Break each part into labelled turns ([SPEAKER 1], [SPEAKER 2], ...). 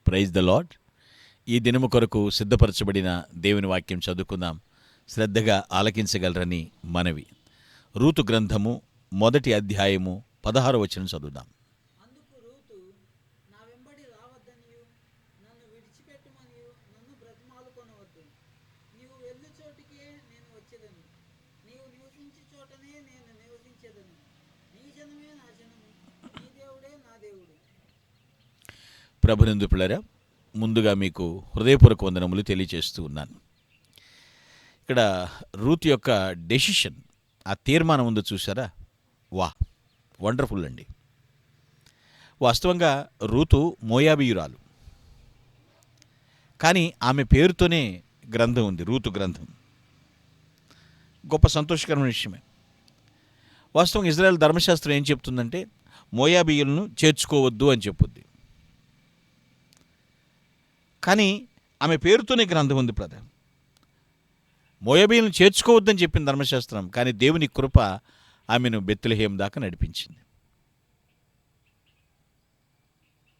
[SPEAKER 1] Praise the lord. ఈ దినము కొరకు సిద్ధపరచబడిన దేవుని వాక్యం చదువుకుందాం. శ్రద్ధగా ఆలకించగలరని మనవి. రూతు గ్రంథము 1వ అధ్యాయము 16వ వచనం చదువుదాం.
[SPEAKER 2] అందుకు రూతు, నా వెంబడి రావద్దనియు నన్ను విడిచిపెట్టుమనియు నన్ను బ్రతిమాలుకొనవద్దు. నీవు వెళ్ళు చోటికే నేను వచ్చేదను, నీవు నివసించే చోటనే నేను నివసించేదను. నీ జనమే నా జనము, నీ దేవుడే నా దేవుడు.
[SPEAKER 1] ప్రభునందు పిల్లరా, ముందుగా మీకు హృదయపూర్వక వందనములు తెలియజేస్తూ ఉన్నాను. ఇక్కడ రూతు యొక్క డెసిషన్, ఆ తీర్మానం ఉందో చూసారా? వండర్ఫుల్ అండి. వాస్తవంగా రూతు మోయాబీయురాలు, కానీ ఆమె పేరుతోనే గ్రంథం ఉంది, రూతు గ్రంథం. గొప్ప సంతోషకరమైన విషయమే. వాస్తవంగా ఇజ్రాయెల్ ధర్మశాస్త్రం ఏం చెప్తుందంటే మోయాబీయులను చేర్చుకోవద్దు అని చెప్పుద్ది. కానీ ఆమె పేరుతోనే గ్రంథం ఉంది బ్రదర్. మోయాబీయులను చేర్చుకోవద్దని చెప్పింది ధర్మశాస్త్రం, కానీ దేవుని కృప ఆమెను బెత్లెహేము దాకా నడిపించింది.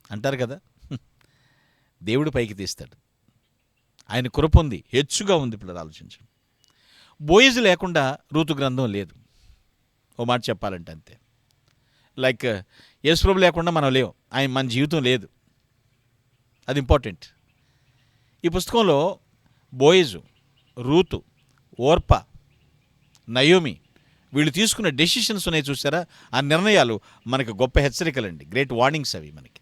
[SPEAKER 1] అంటారు కదా, దేవుడు పైకి తీస్తాడు. ఆయన కృప ఉంది, హెచ్చుగా ఉంది. ఇప్పుడు ఆలోచించండి. బోయజు లేకుండా రూతు గ్రంథం లేదు. ఓ మాట చెప్పాలంటే అంతే. లైక్ యేసుప్రభు లేకుండా మనం లేవు, మన జీవితం లేదు. అది ఇంపార్టెంట్. ఈ పుస్తకంలో బోయజు, రూతు, ఓర్పా, నయోమి వీళ్ళు తీసుకున్న డెసిషన్స్ ఉన్నాయి చూసారా? ఆ నిర్ణయాలు మనకు గొప్ప హెచ్చరికలండి, గ్రేట్ వార్నింగ్స్ అవి మనకి.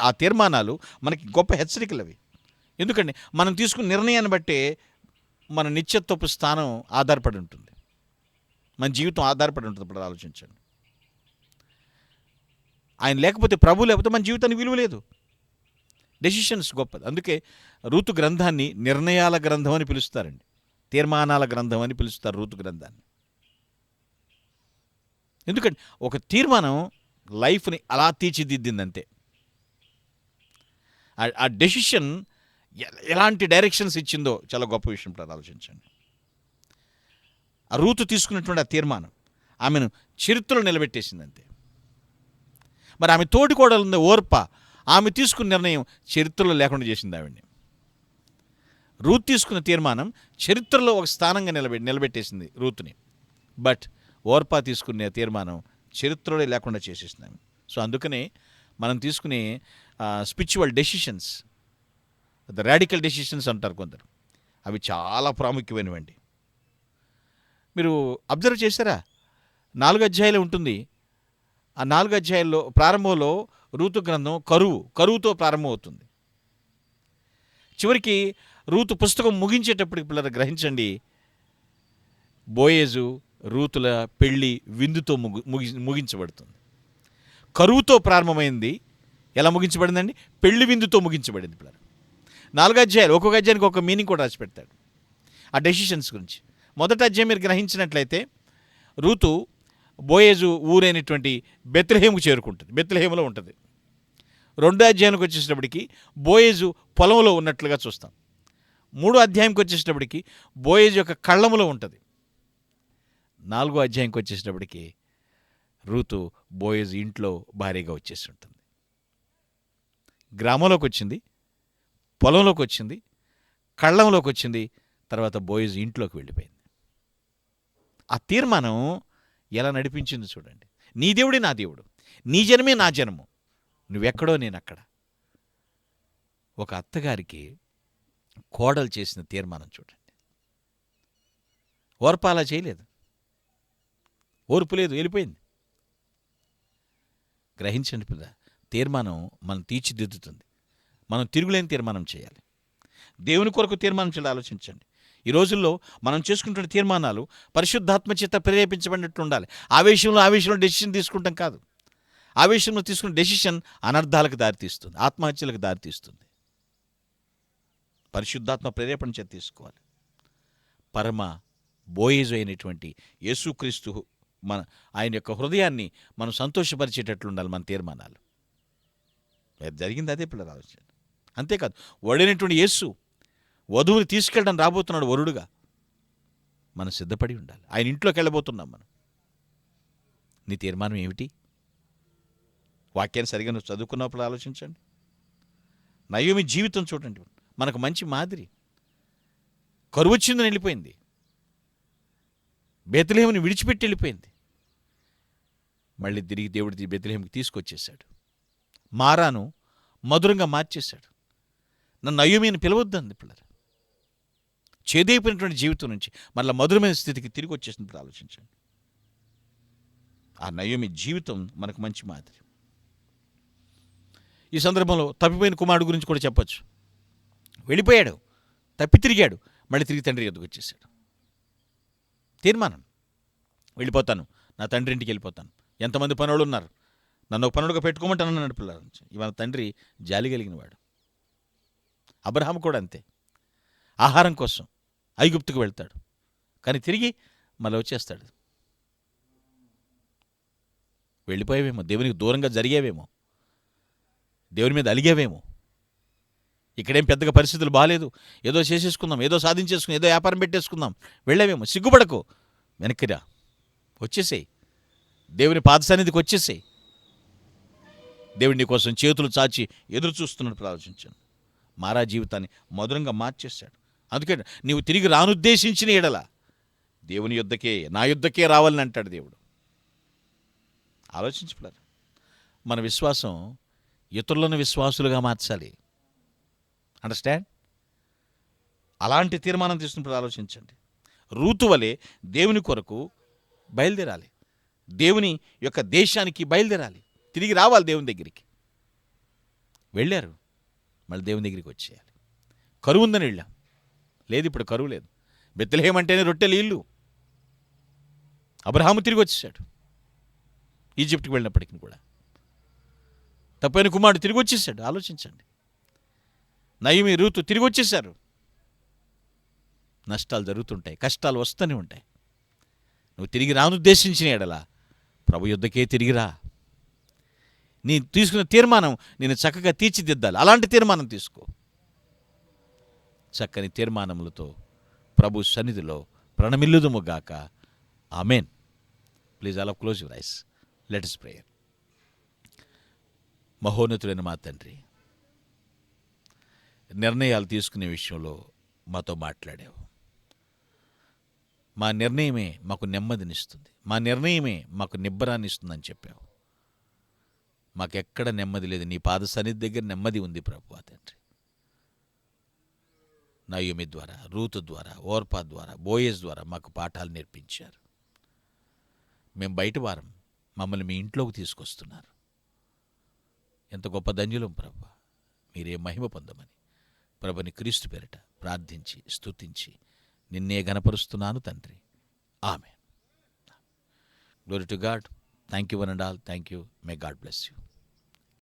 [SPEAKER 1] ఆ తీర్మానాలు మనకి గొప్ప హెచ్చరికలు అవి. ఎందుకంటే మనం తీసుకున్న నిర్ణయాన్ని బట్టే మన నిత్యత్వపు స్థానం ఆధారపడి ఉంటుంది, మన జీవితం ఆధారపడి ఉంటుంది. ఇప్పుడు ఆలోచించండి. ఆయన లేకపోతే, ప్రభు లేకపోతే మన జీవితానికి విలువ లేదు. డెసిషన్స్ గొప్పది. అందుకే రూతు గ్రంథాన్ని నిర్ణయాల గ్రంథం అని పిలుస్తారండి, తీర్మానాల గ్రంథం అని పిలుస్తారు రూతు గ్రంథాన్ని. ఎందుకంటే ఒక తీర్మానం లైఫ్ని అలా తీర్చిదిద్దిందంతే. ఆ డెసిషన్ ఎలాంటి డైరెక్షన్స్ ఇచ్చిందో చాలా గొప్ప విషయం. ఇప్పుడు ఆలోచించండి. ఆ రూతు తీసుకున్నటువంటి ఆ తీర్మానం ఆమెను చరిత్రలో నిలబెట్టేసిందంతే. మరి ఆమె తోటికోడలు ఉంది ఓర్ప, ఆమె తీసుకున్న నిర్ణయం చరిత్రలో లేకుండా చేసింది ఆవిడ్ని. రూత్ తీసుకున్న తీర్మానం చరిత్రలో ఒక స్థానంగా నిలబెట్టేసింది రూత్ని. బట్ ఓర్పా తీసుకునే తీర్మానం చరిత్రలో లేకుండా చేసేసింది ఆమె. సో అందుకనే మనం తీసుకునే spiritual decisions, the radical decisions అంటారు కొందరు, అవి చాలా ప్రాముఖ్యమైనవండి. మీరు అబ్జర్వ్ చేశారా? 4 అధ్యాయాలు ఉంటుంది. ఆ 4 అధ్యాయాల్లో ప్రారంభంలో రూతు గ్రంథం కరువుతో ప్రారంభమవుతుంది. చివరికి రూతు పుస్తకం ముగించేటప్పటికి పిల్లలు గ్రహించండి, బోయేజు రూతుల పెళ్ళి విందుతో ముగించబడుతుంది. కరువుతో ప్రారంభమైంది, ఎలా ముగించబడిందండి? పెళ్లి విందుతో ముగించబడింది. పిల్లలు 4 అధ్యాయాలు, ఒక్కొక్క అధ్యాయానికి ఒక మీనింగ్ కూడా రాసి పెడతాడు ఆ డెసిషన్స్ గురించి. మొదటి అధ్యాయం మీరు గ్రహించినట్లయితే రూతు బోయేజు ఊరైనటువంటి బెత్లెహేముకు చేరుకుంటుంది, బెత్లెహేములో ఉంటుంది. 2వ అధ్యాయానికి వచ్చేటప్పటికి బోయేజు పొలంలో ఉన్నట్లుగా చూస్తాం. 3వ అధ్యాయంకి వచ్చేటప్పటికి బోయేజు యొక్క కళ్ళములో ఉంటుంది. 4వ అధ్యాయంకి వచ్చేటప్పటికి రూతు బోయేజు ఇంట్లో భారీగా వచ్చేసి ఉంటుంది. గ్రామంలోకి వచ్చింది, పొలంలోకి వచ్చింది, కళ్ళంలోకి వచ్చింది, తర్వాత బోయేజు ఇంట్లోకి వెళ్ళిపోయింది. ఆ తీర్మానం ఎలా నడిపించింది చూడండి. నీ దేవుడే నా దేవుడు, నీ జనమే నా జనము, నువ్వెక్కడో నేనక్కడ. ఒక అత్తగారికి కోడలు చేసిన తీర్మానం చూడండి. ఓర్ప అలా చేయలేదు, ఓర్పు లేదు, వెళ్ళిపోయింది. గ్రహించండి పిల్ల, తీర్మానం మనం తీర్చిదిద్దుతుంది. మనం తిరుగులేని తీర్మానం చేయాలి, దేవుని కొరకు తీర్మానం చేయాలి. ఆలోచించండి. ఈ రోజుల్లో మనం చేసుకుంటున్న తీర్మానాలు పరిశుద్ధాత్మ చేత ప్రేరేపించబడినట్టు ఉండాలి. ఆవేశంలో డెసిషన్ తీసుకుంటాం కాదు. ఆవేశంలో తీసుకున్న డెసిషన్ అనర్థాలకు దారితీస్తుంది, ఆత్మహత్యలకు దారితీస్తుంది. పరిశుద్ధాత్మ ప్రేరేపణ చేత తీసుకోవాలి. పరమ బోయేజు అయినటువంటి యేసుక్రీస్తు ఆయన యొక్క హృదయాన్ని మనం సంతోషపరిచేటట్లు ఉండాలి మన తీర్మానాలు. జరిగింది అదే పిల్లలు ఆలోచన. అంతేకాదు, వడినటువంటి యేసు వధువుని తీసుకెళ్ళడం రాబోతున్నాడు వరుడుగా. మనం సిద్ధపడి ఉండాలి. ఆయన ఇంట్లోకి వెళ్ళబోతున్నాం మనం. నీ తీర్మానం ఏమిటి? వాక్యాన్ని సరిగా నువ్వు చదువుకున్నప్పుడు ఆలోచించండి. నయోమి జీవితం చూడండి, మనకు మంచి మాదిరి. కరువు వచ్చిందని వెళ్ళిపోయింది, బెత్లెహేముని విడిచిపెట్టి వెళ్ళిపోయింది. మళ్ళీ తిరిగి దేవుడి బెత్లెహేముకి తీసుకొచ్చేశాడు. మారాను మధురంగా మార్చేశాడు. నన్ను నయోమి అని పిలవద్దంది పిల్లలు. చేదైపోయినటువంటి జీవితం నుంచి మళ్ళీ మధురమైన స్థితికి తిరిగి వచ్చేసినప్పుడు ఆలోచించండి. ఆ నయోమి జీవితం మనకు మంచి మాదిరి. ఈ సందర్భంలో తప్పిపోయిన కుమారుడు గురించి కూడా చెప్పచ్చు. వెళ్ళిపోయాడు, తప్పి తిరిగాడు, మళ్ళీ తిరిగి తండ్రి ఎదుగు వచ్చేసాడు. తీర్మానం, వెళ్ళిపోతాను, నా తండ్రి ఇంటికి వెళ్ళిపోతాను. ఎంతమంది పనులు ఉన్నారు, నన్ను ఒక పనుడుగా పెట్టుకోమంటాను అన్నాడు పిల్లల నుంచి. ఇవాళ తండ్రి జాలి కలిగిన వాడు. అబ్రహాం కూడా అంతే, ఆహారం కోసం ఐగుప్తుకు వెళ్తాడు, కానీ తిరిగి మళ్ళీ వచ్చేస్తాడు. వెళ్ళిపోయావేమో, దేవునికి దూరంగా జరిగేవేమో, దేవుని మీద అలిగేవేమో. ఇక్కడేం పెద్దగా పరిస్థితులు బాగాలేదు, ఏదో చేసేసుకుందాం, ఏదో సాధించేసుకుందాం, ఏదో వ్యాపారం పెట్టేసుకుందాం, వెళ్ళావేమో. సిగ్గుపడకు, వెనక్కిరా, వచ్చేసేయి, దేవుని పాదసన్నిధికి వచ్చేసేయి. దేవుడి నీ కోసం చేతులు చాచి ఎదురు చూస్తున్నట్టు ఆలోచించాను. మారా జీవితాన్ని మధురంగా మార్చేశాడు. అందుకే నీవు తిరిగి రానుద్దేశించిన ఎడల దేవుని యుద్ధకే, నా యుద్ధకే రావాలని అంటాడు దేవుడు. ఆలోచించలేదు. మన విశ్వాసం ఇతరులను విశ్వాసులుగా మార్చాలి. అండర్స్టాండ్? అలాంటి తీర్మానం తీసుకున్నప్పుడు ఆలోచించండి. రూతు వలె దేవుని కొరకు బయలుదేరాలి, దేవుని యొక్క దేశానికి బయలుదేరాలి, తిరిగి రావాలి దేవుని దగ్గరికి. వెళ్ళారు, మళ్ళీ దేవుని దగ్గరికి వచ్చేయాలి. కరువు ఉందని వెళ్ళాం, లేదు ఇప్పుడు కరువు లేదు. బెత్లెహేము అంటేనే రొట్టెలు ఇల్లు. అబ్రహాము తిరిగి వచ్చేసాడు, ఈజిప్ట్కి వెళ్ళినప్పటికీ కూడా. తప్పైన కుమారుడు తిరిగి వచ్చేసాడు. ఆలోచించండి. నయోమి, రూతు తిరిగి వచ్చేశారు. నష్టాలు జరుగుతుంటాయి, కష్టాలు వస్తూనే ఉంటాయి. నువ్వు తిరిగి రానుద్దేశించిన ఎడల ప్రభు యుద్ధకే తిరిగిరా. నీ తీసుకున్న తీర్మానం నేను చక్కగా తీర్చిదిద్దాలి. అలాంటి తీర్మానం తీసుకో. చక్కని తీర్మానములతో ప్రభు సన్నిధిలో ప్రణమిల్లుదుముగాక. Amen. Please all of close your eyes. Let us pray. మహోన్నతుడైన మా తండ్రి, నిర్ణయాలు తీసుకునే విషయంలో మాతో మాట్లాడావు. మా నిర్ణయమే మాకు నెమ్మదినిస్తుంది, మా నిర్ణయమే మాకు నిబ్బరాన్ని ఇస్తుందని చెప్పావు. మాకెక్కడ నెమ్మది లేదు, నీ పాద సన్నిధి దగ్గర నెమ్మది ఉంది ప్రభువా తండ్రి. నయోమి ద్వారా, రూతు ద్వారా, ఓర్పా ద్వారా, బోయేజ్ ద్వారా మాకు పాఠాలు నేర్పించారు. మేము బయట వారం, మమ్మల్ని మీ ఇంట్లోకి తీసుకొస్తున్నారు. ఎంత గొప్ప ధన్యులం ప్రభువా. మీరే మహిమ పొందమని ప్రభుని క్రీస్తు పేరిట ప్రార్థించి స్తుతించి నిన్నే గణపరుస్తున్నాను తండ్రి. Amen. Glory to God. Thank you one and all. Thank you. May God bless you.